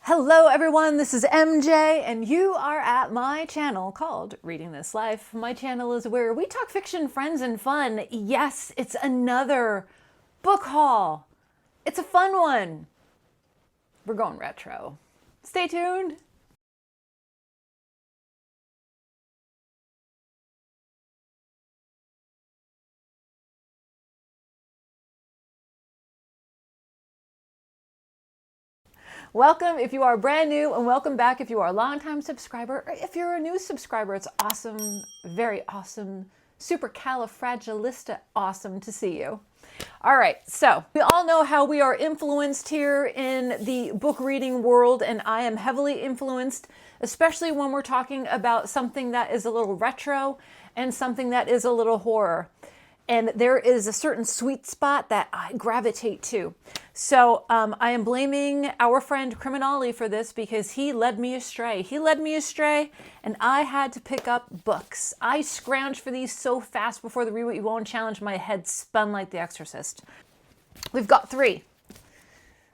Hello everyone, this is MJ and you are at my channel called Reading This Life. My channel is where we talk fiction, friends, and fun. Yes, it's another book haul. It's a fun one. We're going retro. Stay tuned. Welcome if you are brand new, and welcome back if you are a longtime subscriber, or if you're a new subscriber. It's awesome, very awesome, supercalifragilista awesome to see you. All right, so we all know how we are influenced here in the book reading world, and I am heavily influenced, especially when we're talking about something that is a little retro and something that is a little horror. And there is a certain sweet spot that I gravitate to. So I am blaming our friend Criminali for this because he led me astray. He led me astray and I had to pick up books. I scrounged for these so fast before the Read What You Won't challenge, my head spun like The Exorcist. We've got 3.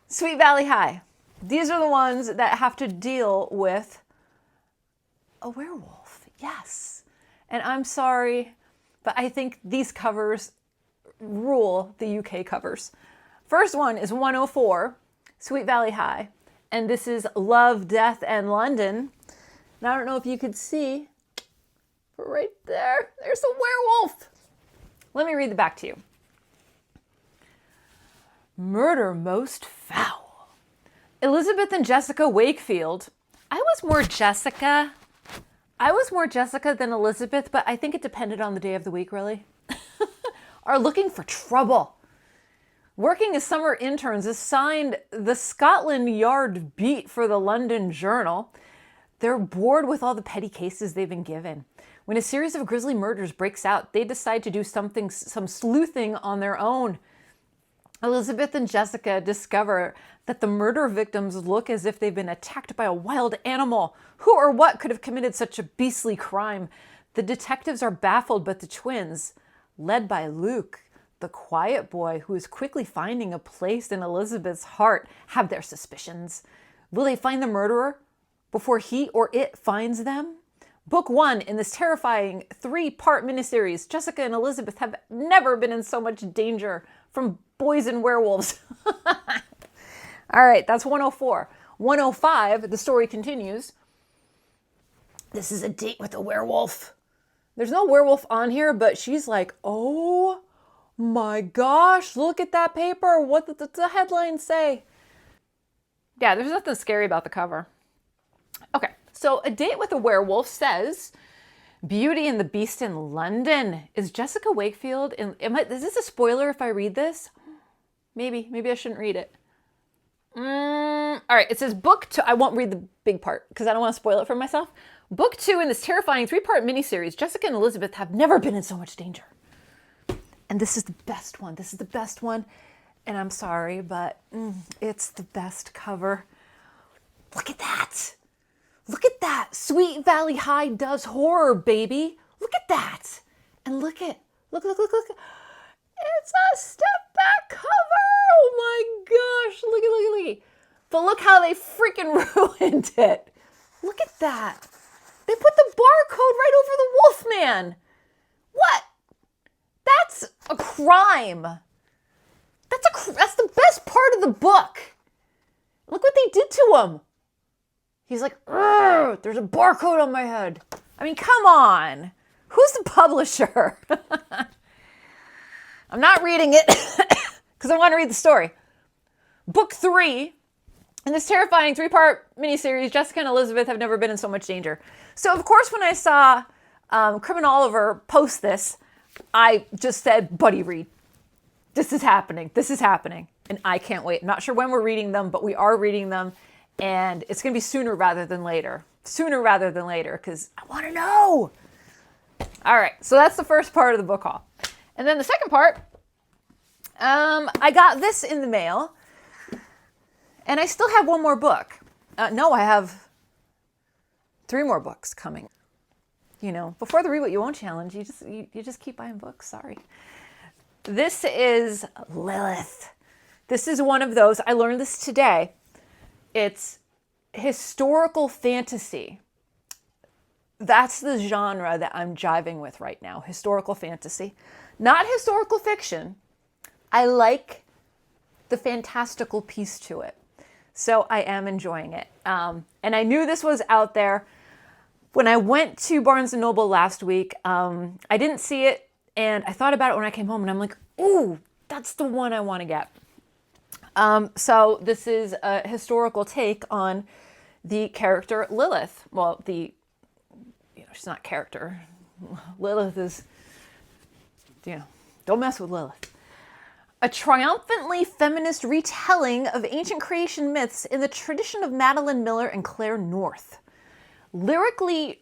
Sweet Valley High. These are the ones that have to deal with a werewolf. Yes. And I'm sorry, but I think these covers rule the UK covers. First one is 104, Sweet Valley High. And this is Love, Death, and London. And I don't know if you could see, but right there, there's a werewolf. Let me read the back to you. Murder most foul. Elizabeth and Jessica Wakefield. I was more Jessica than Elizabeth, but I think it depended on the day of the week, really. Are looking for trouble. Working as summer interns, assigned the Scotland Yard beat for the London Journal. They're bored with all the petty cases they've been given. When a series of grisly murders breaks out, they decide to do some sleuthing on their own. Elizabeth and Jessica discover that the murder victims look as if they've been attacked by a wild animal. Who or what could have committed such a beastly crime? The detectives are baffled, but the twins, led by Luke, the quiet boy who is quickly finding a place in Elizabeth's heart, have their suspicions. Will they find the murderer before he or it finds them? Book 1 in this terrifying 3-part miniseries. Jessica and Elizabeth have never been in so much danger from boys and werewolves. All right, that's 104. 105, the story continues. This is a date with a werewolf. There's no werewolf on here, but she's like, oh my gosh, look at that paper. What does the headline say? Yeah, there's nothing scary about the cover. Okay, so a date with a werewolf says, Beauty and the Beast in London. Is Jessica Wakefield in, is this a spoiler if I read this? Maybe I shouldn't read it. All right, it says book 2. I won't read the big part because I don't want to spoil it for myself. Book 2 in this terrifying 3-part miniseries. Jessica and Elizabeth have never been in so much danger. And this is the best one. This is the best one. And I'm sorry, but it's the best cover. Look at that. Look at that. Sweet Valley High does horror, baby. Look at that. And look. It's a step back cover. Oh my gosh. Look. But look how they freaking ruined it. Look at that. They put the barcode right over the Wolfman. What? That's a crime. That's the best part of the book. Look what they did to him. He's like, there's a barcode on my head. I mean, come on. Who's the publisher? I'm not reading it because I want to read the story. Book 3 in this terrifying 3-part miniseries, Jessica and Elizabeth have never been in so much danger. So, of course, when I saw Crimin Oliver post this, I just said, buddy, read. This is happening. And I can't wait. I'm not sure when we're reading them, but we are reading them. And it's going to be sooner rather than later. Because I want to know. All right, so that's the first part of the book haul. And then the second part, I got this in the mail. And I still have one more book. No, I have 3 more books coming. You know, before the Read What You Won't challenge, you just keep buying books. Sorry. This is Lilith. This is one of those. I learned this today. It's historical fantasy. That's the genre that I'm jiving with right now, historical fantasy. Not historical fiction. I like the fantastical piece to it. So I am enjoying it. And I knew this was out there. When I went to Barnes & Noble last week, I didn't see it, and I thought about it when I came home, and I'm like, ooh, that's the one I want to get. So this is a historical take on the character Lilith. Well, she's not character. Lilith is, don't mess with Lilith. A triumphantly feminist retelling of ancient creation myths in the tradition of Madeline Miller and Claire North. Lyrically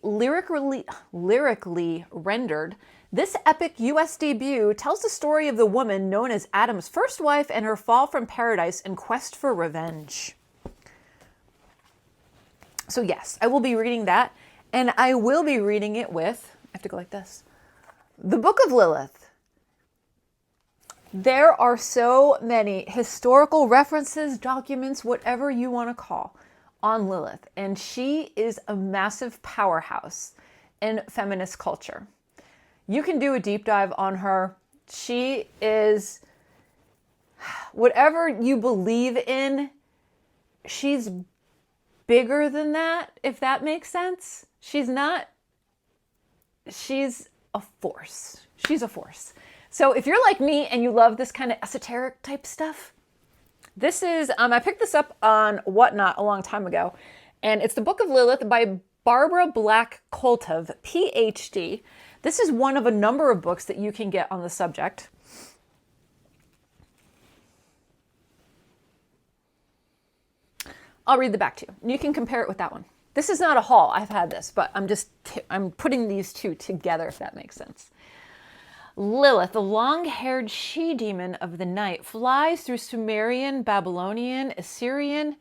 rendered, this epic U.S. debut tells the story of the woman known as Adam's first wife and her fall from paradise and quest for revenge. So yes, I will be reading that, and I will be reading it with, I have to go like this, the Book of Lilith. There are so many historical references, documents, whatever you want to call, on Lilith. And she is a massive powerhouse in feminist culture. You can do a deep dive on her. She is, whatever you believe in, she's bigger than that, if that makes sense. She's a force. She's a force. So if you're like me and you love this kind of esoteric type stuff, this is, I picked this up on Whatnot a long time ago, and it's the Book of Lilith by Barbara Black Koltuv, PhD. This is one of a number of books that you can get on the subject. I'll read the back to you. You can compare it with that one. This is not a haul. I've had this, but I'm putting these two together, if that makes sense. Lilith, the long-haired she-demon of the night, flies through Sumerian, Babylonian, Assyrian,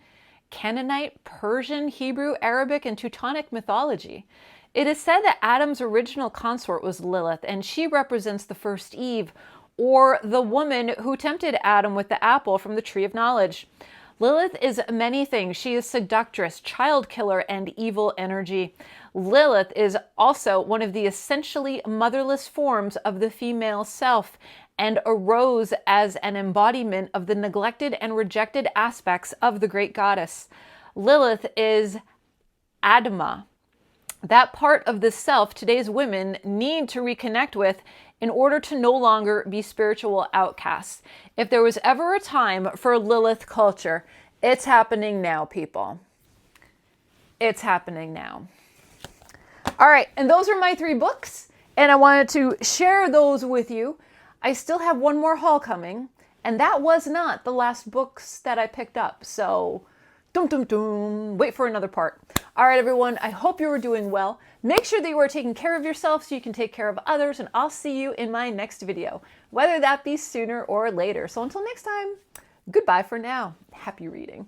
Canaanite, Persian, Hebrew, Arabic, and Teutonic mythology. It is said that Adam's original consort was Lilith, and she represents the first Eve, or the woman who tempted Adam with the apple from the tree of knowledge. Lilith is many things. She is seductress, child killer, and evil energy. Lilith is also one of the essentially motherless forms of the female self and arose as an embodiment of the neglected and rejected aspects of the great goddess. Lilith is Adma, that part of the self today's women need to reconnect with in order to no longer be spiritual outcasts. If there was ever a time for Lilith culture, it's happening now, people. It's happening now. All right, and those are my 3 books, and I wanted to share those with you. I still have one more haul coming, and that was not the last books that I picked up, so wait for another part. All right, everyone, I hope you are doing well. Make sure that you are taking care of yourself so you can take care of others, and I'll see you in my next video, whether that be sooner or later. So until next time, goodbye for now. Happy reading.